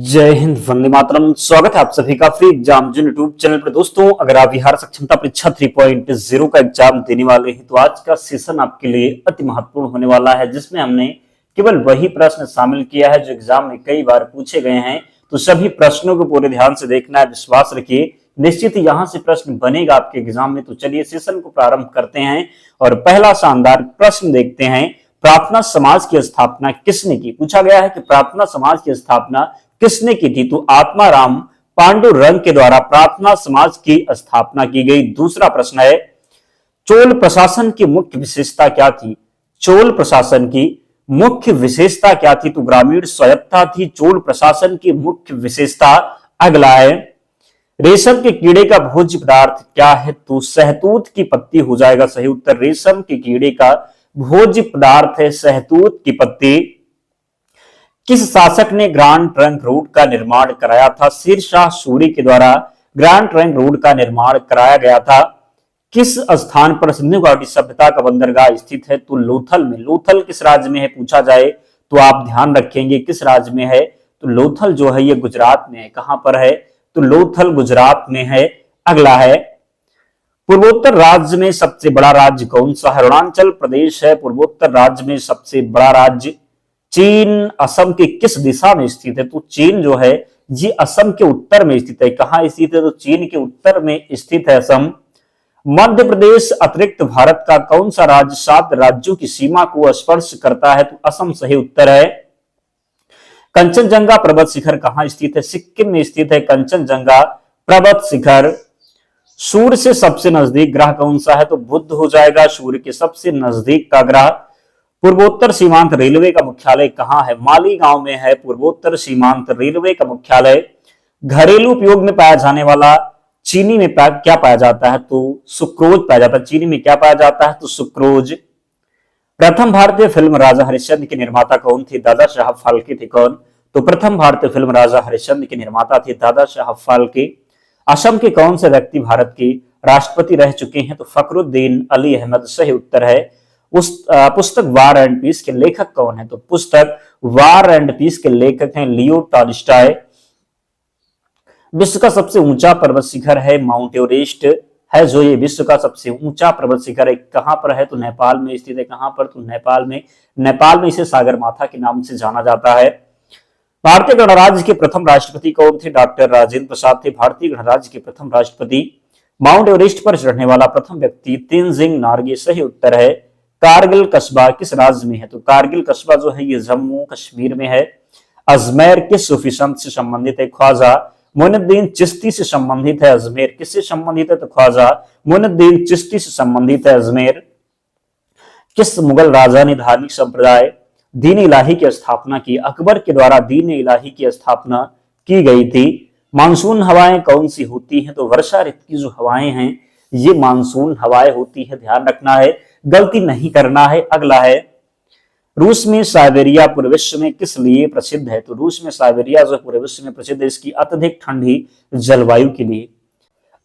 जय हिंद, वंदे मातरम। स्वागत है आप सभी का फ्री एग्जाम जो यूट्यूब चैनल पर। दोस्तों, अगर आप बिहार सक्षमता परीक्षा 3.0 का एग्जाम देने वाले हैं तो आज का सेशन आपके लिए अति महत्वपूर्ण होने वाला है, जिसमें हमने केवल वही प्रश्न शामिल किया है जो एग्जाम में कई बार पूछे गए हैं। तो सभी प्रश्नों को पूरे ध्यान से देखना है, विश्वास रखिए, निश्चित यहाँ से प्रश्न बनेगा आपके एग्जाम में। तो चलिए सेशन को प्रारंभ करते हैं और पहला शानदार प्रश्न देखते हैं। प्रार्थना समाज की स्थापना किसने की? पूछा गया है कि प्रार्थना समाज की स्थापना किसने की थी? तो आत्माराम पांडुरंग के द्वारा प्रार्थना समाज की स्थापना की गई। दूसरा प्रश्न है, चोल प्रशासन की मुख्य विशेषता क्या थी? चोल प्रशासन की मुख्य विशेषता क्या थी? तो ग्रामीण स्वायत्तता थी चोल प्रशासन की मुख्य विशेषता। अगला है, रेशम के कीड़े का भोज्य पदार्थ क्या है? तो शहतूत की पत्ती हो जाएगा सही उत्तर। रेशम के कीड़े का भोज्य पदार्थ है शहतूत की पत्ती। किस शासक ने ग्रांड ट्रंक रोड का निर्माण कराया था? शेरशाह सूरी के द्वारा ग्रांड ट्रंक रोड का निर्माण कराया गया था। किस स्थान पर सिंधु घाटी सभ्यता का बंदरगाह स्थित है? तो लोथल में। लोथल किस राज्य में है पूछा जाए तो आप ध्यान रखेंगे किस राज्य में है। तो लोथल जो है ये गुजरात में है। कहां पर है? तो लोथल गुजरात में है। अगला है, पूर्वोत्तर राज्य में सबसे बड़ा राज्य कौन सा है? अरुणाचल प्रदेश है पूर्वोत्तर राज्य में सबसे बड़ा राज्य। चीन असम की किस दिशा में स्थित है? तो चीन जो है ये असम के उत्तर में स्थित है। कहां स्थित है? तो चीन के उत्तर में स्थित है असम। मध्य प्रदेश अतिरिक्त भारत का कौन सा राज्य 7 राज्यों की सीमा को स्पर्श करता है? तो असम सही उत्तर है। कंचनजंगा पर्वत शिखर कहां स्थित है? सिक्किम में स्थित है कंचनजंगा पर्वत शिखर। सूर्य से सबसे नजदीक ग्रह कौन सा है? तो बुध हो जाएगा सूर्य के सबसे नजदीक का ग्रह। पूर्वोत्तर सीमांत रेलवे का मुख्यालय कहां है? मालीगांव में है पूर्वोत्तर सीमांत रेलवे का मुख्यालय। घरेलू उपयोग में पाया जाने वाला चीनी में क्या पाया जाता है? तो सुक्रोज पाया जाता है। चीनी में क्या पाया जाता है? तो सुक्रोज। प्रथम भारतीय फिल्म राजा हरिश्चंद्र के निर्माता कौन थे? दादा साहब फाल्के थे। कौन? तो प्रथम भारतीय फिल्म राजा हरिश्चंद्र के निर्माता थे दादा साहब फाल्के। असम के कौन से व्यक्ति भारत के राष्ट्रपति रह चुके हैं? तो फखरुद्दीन अली अहमद सही उत्तर है। उस पुस्तक वार एंड पीस के लेखक कौन है? तो पुस्तक वार एंड पीस के लेखक हैं लियो टॉल्स्टॉय। विश्व का सबसे ऊंचा पर्वत शिखर है माउंट एवरेस्ट है, जो ये विश्व का सबसे ऊंचा पर्वत शिखर है। कहां पर है? तो नेपाल में स्थित है। कहां पर? तो नेपाल में। नेपाल में इसे सागर माथा के नाम से जाना जाता है। भारतीय गणराज्य के प्रथम राष्ट्रपति कौन थे? डॉक्टर राजेंद्र प्रसाद थे भारतीय गणराज्य के प्रथम राष्ट्रपति। माउंट एवरेस्ट पर चढ़ने वाला प्रथम व्यक्ति तेनजिंग नोर्गे सही उत्तर है। कारगिल कस्बा किस राज्य में है? तो कारगिल कस्बा जो है ये जम्मू कश्मीर में है। अजमेर किस सूफी संत से संबंधित है? ख्वाजा मोइनुद्दीन चिश्ती से संबंधित है। अजमेर किससे संबंधित है? तो ख्वाजा मोइनुद्दीन चिश्ती से संबंधित है अजमेर। किस मुगल राजा ने धार्मिक संप्रदाय दीन इलाही की स्थापना की? अकबर के द्वारा दीन इलाही की स्थापना की गई थी। मानसून हवाएं कौन सी होती हैं? तो वर्षा ऋतु की जो हवाएं हैं ये मानसून हवाएं होती है, ध्यान रखना है, गलती नहीं करना है। अगला है, रूस में साइबेरिया पूरे विश्व में किस लिए प्रसिद्ध है? तो रूस में साइबेरिया जो पूरे विश्व में प्रसिद्ध है इसकी अत्यधिक ठंडी जलवायु के लिए।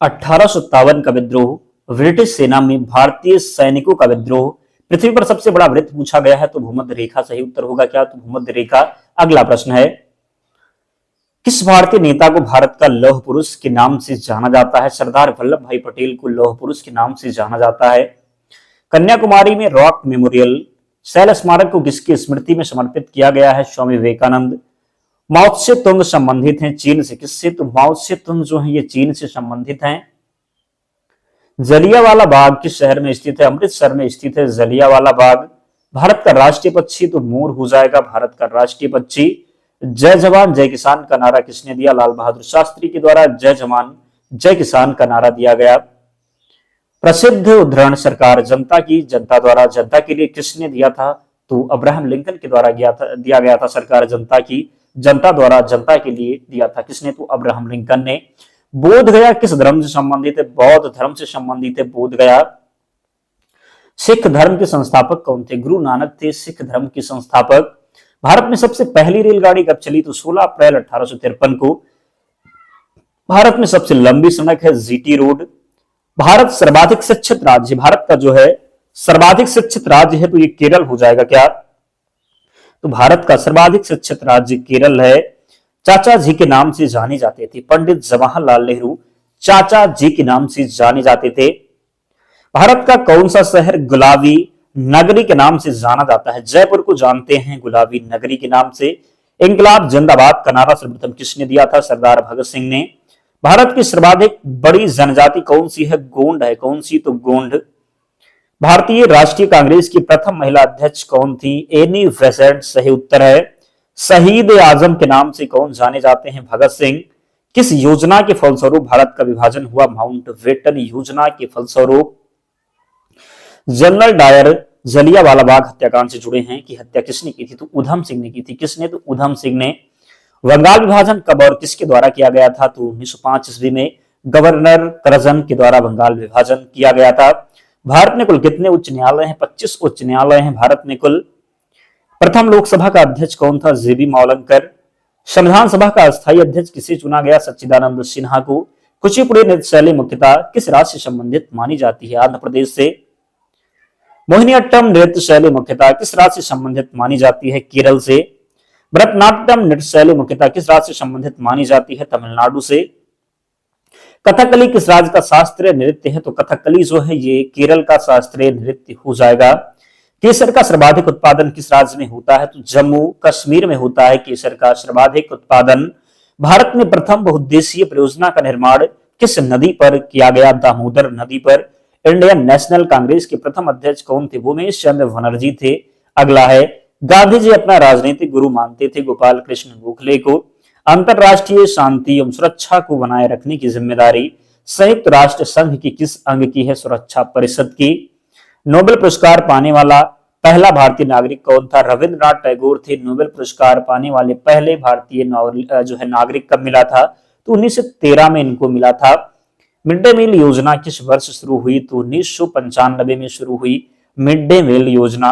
1857 का विद्रोह, ब्रिटिश सेना में भारतीय सैनिकों का विद्रोह, पृथ्वी पर सबसे बड़ा वृत्त पूछा गया है तो भूमध्य रेखा सही उत्तर होगा। क्या? तो भूमध्य रेखा। अगला प्रश्न है, किस भारतीय नेता को भारत का लौह पुरुष के नाम से जाना जाता है? सरदार वल्लभ भाई पटेल को लौह पुरुष के नाम से जाना जाता है। कन्याकुमारी में रॉक मेमोरियल शैल स्मारक को किसकी स्मृति में समर्पित किया गया है? स्वामी विवेकानंद। माओ से तुंग संबंधित हैं चीन से किससे? तो माओ से तुंग जो है ये चीन से संबंधित हैं। जलियांवाला बाग किस शहर में स्थित है? अमृतसर में स्थित है जलियांवाला बाग। भारत का राष्ट्रीय पक्षी तो मोर हो जाएगा भारत का राष्ट्रीय पक्षी। जय जवान जय किसान का नारा किसने दिया? लाल बहादुर शास्त्री के द्वारा जय जवान जय किसान का नारा दिया गया। प्रसिद्ध उद्धरण सरकार जनता की जनता द्वारा जनता के लिए किसने दिया था? तो अब्राहम लिंकन के द्वारा दिया गया था। सरकार जनता की जनता द्वारा जनता के लिए दिया था किसने? तो अब्राहम लिंकन ने। बोध गया किस धर्म से संबंधित है? बौद्ध धर्म से संबंधित है बोध गया। सिख धर्म के संस्थापक कौन थे? गुरु नानक थे सिख धर्म के संस्थापक। भारत में सबसे पहली रेलगाड़ी कब चली? तो 16 अप्रैल 1853 को। भारत में सबसे लंबी सड़क है जीटी रोड। भारत सर्वाधिक शिक्षित राज्य, भारत का जो है सर्वाधिक शिक्षित राज्य है तो ये केरल हो जाएगा। क्या? तो भारत का सर्वाधिक शिक्षित राज्य केरल है। चाचा जी के नाम से जाने जाते थे। पंडित जवाहरलाल नेहरू चाचा जी के नाम से जाने जाते थे। भारत का कौन सा शहर गुलाबी नगरी के नाम से जाना जाता है? जयपुर को जानते हैं गुलाबी नगरी के नाम से। इंकलाब जिंदाबाद का नारा सर्वप्रथम किसने दिया था? सरदार भगत सिंह ने। भारत की सर्वाधिक बड़ी जनजाति कौन सी है? गोंड है। कौन सी? तो गोंड। भारतीय राष्ट्रीय कांग्रेस की प्रथम महिला अध्यक्ष कौन थी? एनी बेसेंट सही उत्तर है। शहीद आजम के नाम से कौन जाने जाते हैं? भगत सिंह। किस योजना के फलस्वरूप भारत का विभाजन हुआ? माउंट बेटन योजना के फलस्वरूप। जनरल डायर जलियांवाला बाग हत्याकांड से जुड़े हैं कि हत्या किसने की थी? तो उधम सिंह ने की थी। किसने? तो उधम सिंह ने। बंगाल विभाजन कब और किसके द्वारा किया गया था? तो 1905 ईस्वी में गवर्नर करजन के द्वारा बंगाल विभाजन किया गया था। भारत में कुल कितने उच्च न्यायालय हैं? 25 उच्च न्यायालय हैं भारत में कुल। प्रथम लोकसभा का अध्यक्ष कौन था? जेबी मावलंकर। संविधान सभा का अस्थायी अध्यक्ष किसे चुना गया? सच्चिदानंद सिन्हा को। कुचिपुड़ी नृत्य शैली मुख्यतः किस राज्य से संबंधित मानी जाती है? आंध्र प्रदेश से। मोहिनीअट्टम नृत्य शैली मुख्यतः किस राज्य से संबंधित मानी जाती है? केरल से। भरतनाट्यम नृत्य शैली मुख्यतः किस राज्य से संबंधित मानी जाती है? तमिलनाडु से। कथकली किस राज्य का शास्त्रीय नृत्य है? तो कथकली जो है ये केरल का शास्त्रीय नृत्य हो जाएगा। केसर का सर्वाधिक उत्पादन किस राज्य में होता है? तो जम्मू कश्मीर में होता है केसर का सर्वाधिक उत्पादन। भारत में प्रथम बहुउद्देशीय परियोजना का निर्माण किस नदी पर किया गया? दामोदर नदी पर। इंडियन नेशनल कांग्रेस के प्रथम अध्यक्ष कौन थे? उमेश चंद्र बनर्जी थे। अगला है, गांधी जी अपना राजनीतिक गुरु मानते थे गोपाल कृष्ण गोखले को। अंतरराष्ट्रीय शांति एवं सुरक्षा को बनाए रखने की जिम्मेदारी संयुक्त राष्ट्र संघ की किस अंग की है? सुरक्षा परिषद की। नोबेल पुरस्कार पाने वाला पहला भारतीय नागरिक कौन था? रविंद्रनाथ टैगोर थे नोबेल पुरस्कार पाने वाले पहले भारतीय जो है नागरिक। कब मिला था? तो 1913 में इनको मिला था। मिड डे मील योजना किस वर्ष शुरू हुई? तो 1995 में शुरू हुई मिड डे मील योजना।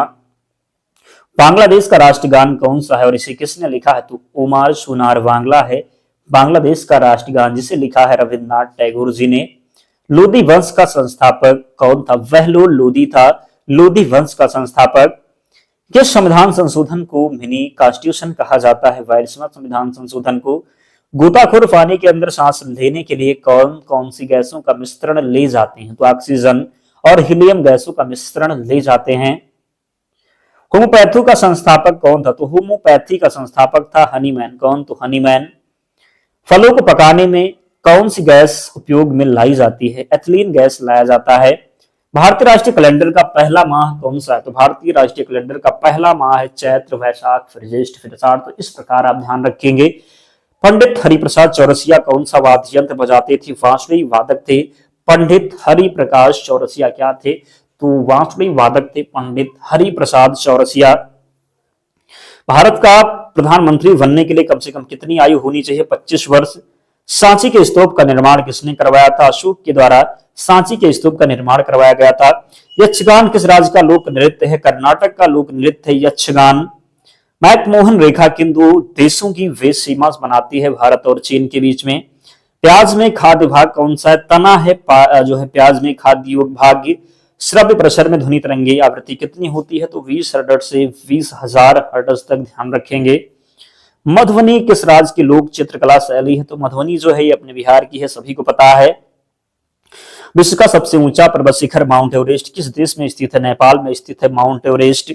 बांग्लादेश का राष्ट्रगान कौन सा है और इसे किसने लिखा है? तो ओमार सुनार बांग्ला है बांग्लादेश का राष्ट्रगान, जिसे लिखा है रविंद्रनाथ टैगोर जी ने। लोदी वंश का संस्थापक कौन था? बहलोल लोदी था लोदी वंश का संस्थापक। किस संविधान संशोधन को मिनी कॉन्स्टिट्यूशन कहा जाता है? 22वां संविधान संशोधन को। गोताखोर पानी के अंदर सांस लेने के लिए कौन कौन सी गैसों का मिश्रण ले जाते हैं? तो ऑक्सीजन और हीलियम गैसों का मिश्रण ले जाते हैं। होम्योपैथी का संस्थापक कौन था? तो होम्योपैथी का संस्थापक था हनीमैन। कौन? तो हनीमैन। फलों को पकाने में कौन सी गैस उपयोग में लाई जाती है? एथिलीन गैस लाया जाता है। भारतीय राष्ट्रीय कैलेंडर का पहला माह कौन सा है? तो भारतीय राष्ट्रीय कैलेंडर का पहला माह है चैत्र, वैशाख, फिर ज्येष्ठ, फिर आषाढ़। तो इस प्रकार आप ध्यान रखेंगे। पंडित हरिप्रसाद चौरसिया कौन सा वाद्य यंत्र बजाते थे? बांसुरी वादक थे पंडित हरिप्रकाश चौरसिया। क्या थे? तो बांसुरी वादक थे पंडित हरिप्रसाद चौरसिया। भारत का प्रधानमंत्री बनने के लिए कम से कम कितनी आयु होनी चाहिए? 25 वर्ष। सांची के स्तूप का निर्माण किसने करवाया था? अशोक के द्वारा सांची के स्तूप का निर्माण करवाया गया था। यक्षगान किस राज्य का लोक नृत्य है? कर्नाटक का लोक नृत्य है यक्षगान। मैकमोहन रेखा किन दो देशों की वे सीमा बनाती है? भारत और चीन के बीच में। प्याज में खाद्य भाग कौन सा है? तना है जो है प्याज में खाद्य भाग। श्रव्य प्रसार में ध्वनि तरंगे आवृत्ति कितनी होती है? तो 20 हर्ट्ज से 20,000 हर्ट्ज तक ध्यान रखेंगे। मधुबनी किस राज्य की लोक चित्रकला शैली है? तो मधुबनी जो है ये अपने बिहार की है, सभी को पता है। विश्व का सबसे ऊंचा पर्वत शिखर माउंट एवरेस्ट किस देश में स्थित है? नेपाल में स्थित है माउंट एवरेस्ट।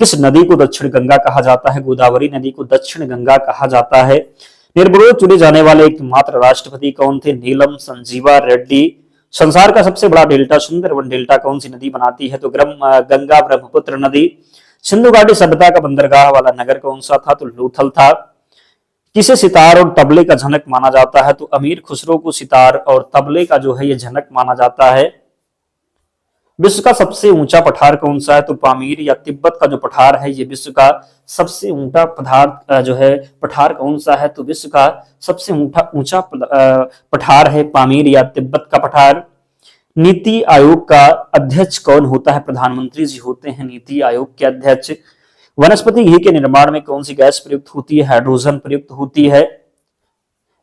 किस नदी को दक्षिण गंगा कहा जाता है? गोदावरी नदी को दक्षिण गंगा कहा जाता है। निर्विरोध चुने जाने वाले एकमात्र राष्ट्रपति कौन थे? नीलम संजीवा रेड्डी। संसार का सबसे बड़ा डेल्टा सुंदरबन डेल्टा कौन सी नदी बनाती है? तो गंगा ब्रह्मपुत्र नदी। सिंधु घाटी सभ्यता का बंदरगाह वाला नगर कौन सा था? तो लोथल था। किसे सितार और तबले का जनक माना जाता है? तो अमीर खुसरो को सितार और तबले का जो है ये जनक माना जाता है। विश्व का सबसे ऊंचा पठार कौन सा है? तो पामीर या तिब्बत का जो पठार है ये विश्व का सबसे ऊंचा जो है पठार कौन सा है? तो विश्व का सबसे ऊंचा पठार है पामीर या तिब्बत का पठार। नीति आयोग का अध्यक्ष कौन होता है? प्रधानमंत्री जी होते हैं नीति आयोग के अध्यक्ष। वनस्पति घी के निर्माण में कौन सी गैस प्रयुक्त होती है? हाइड्रोजन प्रयुक्त होती है।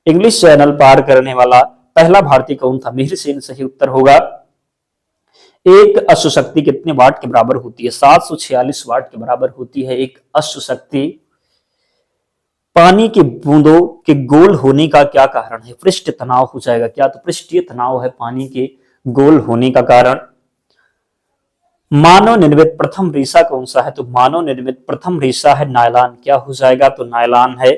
इंग्लिश चैनल पार करने वाला पहला भारतीय कौन था? मिहिर सेन सही उत्तर होगा। एक अश्व शक्ति कितने वाट के बराबर होती है? 746 वाट के बराबर होती है एक अश्व शक्ति। पानी की बूंदों के गोल होने का क्या कारण है? पृष्ठ तनाव हो जाएगा क्या? तो पृष्ठीय तनाव है पानी के गोल होने का कारण। मानव निर्मित प्रथम रेशा कौन सा है? तो मानव निर्मित प्रथम रेशा है नायलॉन। क्या हो जाएगा? तो नायलॉन है।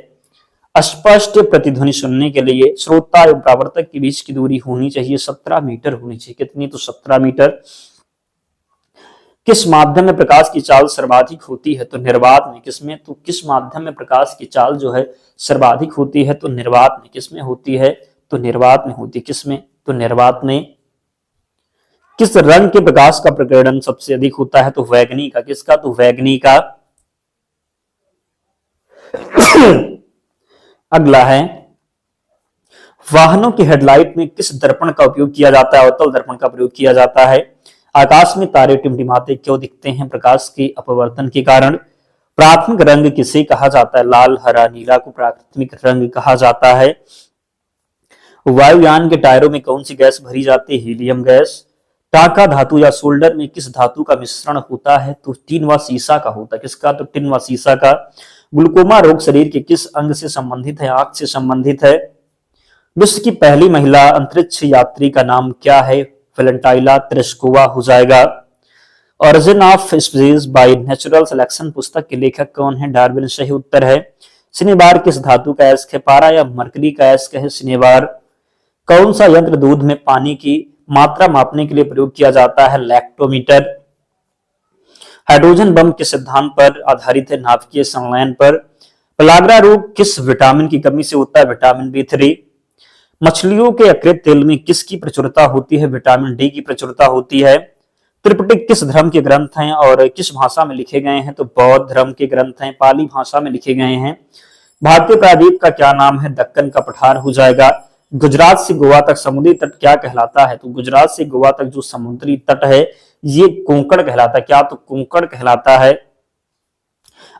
स्पष्ट प्रतिध्वनि सुनने के लिए श्रोता एवं प्रावर्तक के बीच की दूरी होनी चाहिए 17 मीटर होनी चाहिए। कितनी? तो 17 मीटर। किस माध्यम में प्रकाश की चाल सर्वाधिक होती है? तो निर्वात में। किसमें? तो किस माध्यम में प्रकाश की चाल जो है सर्वाधिक होती है? तो निर्वात में। किसमें होती है? तो निर्वात में होती है। किसमें? तो निर्वात में। किस रंग के प्रकाश का प्रकीर्णन सबसे अधिक होता है? तो वैगनी का। किसका? तो वैगनी का। अगला है, वाहनों की हेडलाइट में किस दर्पण का उपयोग किया जाता है? अवतल दर्पण का प्रयोग किया जाता है। आकाश में तारे टिमटिमाते क्यों दिखते हैं? प्रकाश के अपवर्तन के कारण। प्राथमिक रंग किसे कहा जाता है? लाल, हरा, नीला को प्राथमिक रंग कहा जाता है। वायुयान के टायरों में कौन सी गैस भरी जाती है? Helium gas. टाका धातु या सोल्डर में किस धातु का मिश्रण होता है? तो टिन व सीसा का होता है। किसका? तो टिन व सीसा का। ग्लूकोमा रोग शरीर के किस अंग से संबंधित है? आंख से संबंधित है। विश्व की पहली महिला अंतरिक्ष यात्री का नाम क्या है? वेलेंटाइला तेरेस्कोवा हो जाएगा। Origin of species by natural selection पुस्तक के लेखक कौन है? डार्विन सही उत्तर है। शनिवार किस धातु का अयस्क है? पारा या मरकरी का अयस्क है शनिवार। कौन सा यंत्र दूध में पानी की मात्रा मापने के लिए प्रयोग किया जाता है? लैक्टोमीटर। हाइड्रोजन बम के सिद्धांत पर आधारित है? नाभिकीय संलयन पर। पलागरा रोग किस विटामिन की कमी से होता है? Vitamin B3। मछलियों के यकृत तेल में किसकी प्रचुरता होती है? विटामिन डी की प्रचुरता होती है। त्रिपिटक किस धर्म के ग्रंथ हैं और किस भाषा में लिखे गए हैं? तो बौद्ध धर्म के ग्रंथ हैं, पाली भाषा में लिखे गए हैं। भारतीय प्रायद्वीप का क्या नाम है? दक्कन का पठार हो जाएगा। गुजरात से गोवा तक समुद्री तट क्या कहलाता है? तो गुजरात से गोवा तक जो समुद्री तट है ये कोंकण कहलाता है। क्या? तो कोंकण कहलाता है।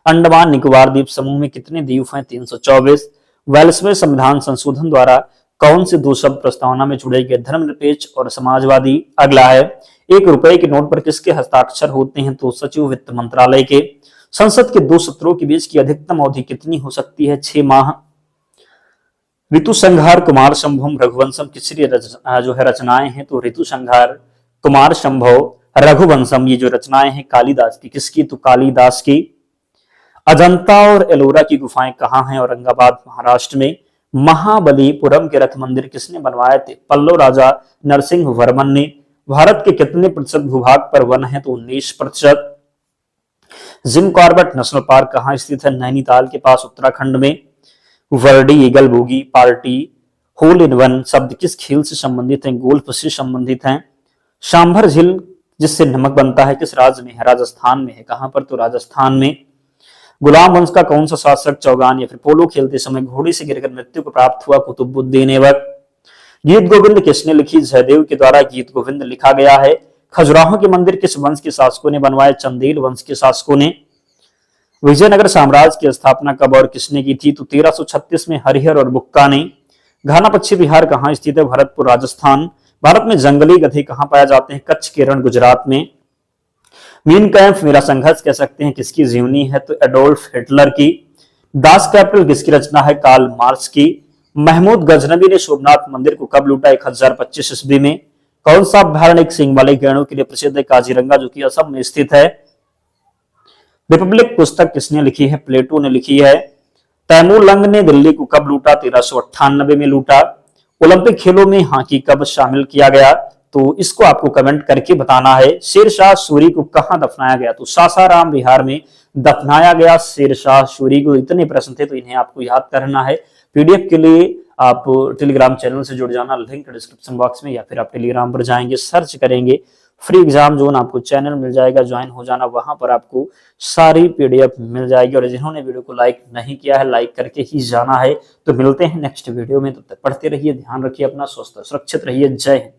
अंडमान निकोबार द्वीप समूह में कितने द्वीप हैं? 324। 42वें संविधान संशोधन द्वारा कौन से दो शब्द प्रस्तावना में जुड़े गए? धर्मनिरपेक्ष और समाजवादी। अगला है, 1 रुपए के नोट पर किसके हस्ताक्षर होते हैं? तो सचिव वित्त मंत्रालय के। संसद के 2 सत्रों के बीच की अधिकतम अवधि कितनी हो सकती है? 6 माह। ऋतु संहार, कुमार संभव, रघुवंशम किसकी जो है रचनाएं हैं? तो ऋतु संहार, कुमार संभव, रघुवंशम ये जो रचनाएं हैं कालिदास की। किसकी? तो कालिदास की। अजंता और एलोरा की गुफाएं कहाँ हैं? औरंगाबाद महाराष्ट्र में। महाबलीपुरम के रथ मंदिर किसने बनवाए थे? पल्लव राजा नरसिंह वर्मन ने। भारत के कितने प्रतिशत भूभाग पर वन है? तो 19%। जिम कॉर्बेट नेशनल पार्क कहाँ स्थित है? नैनीताल के पास उत्तराखंड में। Birdie eagle bogey party hole in one शब्द किस खेल से संबंधित है? गोल्फ से संबंधित है। सांभर झील जिससे नमक बनता है किस राज्य में है? राजस्थान में है। कहां पर? तो राजस्थान में। गुलाम वंश का कौन सा शासक चौगान या फिर पोलो खेलते समय घोड़े से गिरकर मृत्यु को प्राप्त हुआ? कुतुबुद्दीन ऐबक। गीत गोविंद किसने लिखी? जयदेव के द्वारा गीत गोविंद लिखा गया है। खजुराहो के मंदिर किस वंश के शासकों ने बनवाए? चंदेल वंश के शासकों ने। विजयनगर साम्राज्य की स्थापना कब और किसने की थी? तो 1336 में हरिहर और बुक्का ने। घाना पश्चिम बिहार कहाँ स्थित है? भरतपुर राजस्थान। भारत में जंगली गधे कहाँ पाए जाते हैं? कच्छ, केरल, गुजरात में। मीन कैंप मेरा संघर्ष कह सकते हैं किसकी जीवनी है? तो एडोल्फ हिटलर की। दास कैपिटल किसकी रचना है? कार्ल मार्क्स की। महमूद गजनवी ने सोमनाथ मंदिर को कब लूटा? 1025 ईस्वी में। कौन सा अभ्यारण्य एक सींग वाले गैंडों के लिए प्रसिद्ध है? काजीरंगा जो कि असम में स्थित है। रिपब्लिक पुस्तक किसने लिखी है? प्लेटो ने लिखी है। तैमूर लंग ने दिल्ली को कब लूटा? 1398 में लूटा। ओलंपिक खेलों में हॉकी कब शामिल किया गया? तो इसको आपको कमेंट करके बताना है। शेरशाह सूरी को कहां दफनाया गया? तो सासाराम बिहार में दफनाया गया शेरशाह सूरी को। इतने प्रश्न थे तो इन्हें आपको याद करना है। पीडीएफ के लिए आप टेलीग्राम चैनल से जुड़ जाना, लिंक डिस्क्रिप्शन बॉक्स में, या फिर आप टेलीग्राम पर जाएंगे, सर्च करेंगे फ्री एग्जाम जोन, आपको चैनल मिल जाएगा, ज्वाइन हो जाना। वहां पर आपको सारी पीडीएफ मिल जाएगी। और जिन्होंने वीडियो को लाइक नहीं किया है, लाइक करके ही जाना है। तो मिलते हैं नेक्स्ट वीडियो में, तब तक पढ़ते रहिए, ध्यान रखिए अपना, स्वस्थ सुरक्षित रहिए। जय हिंद।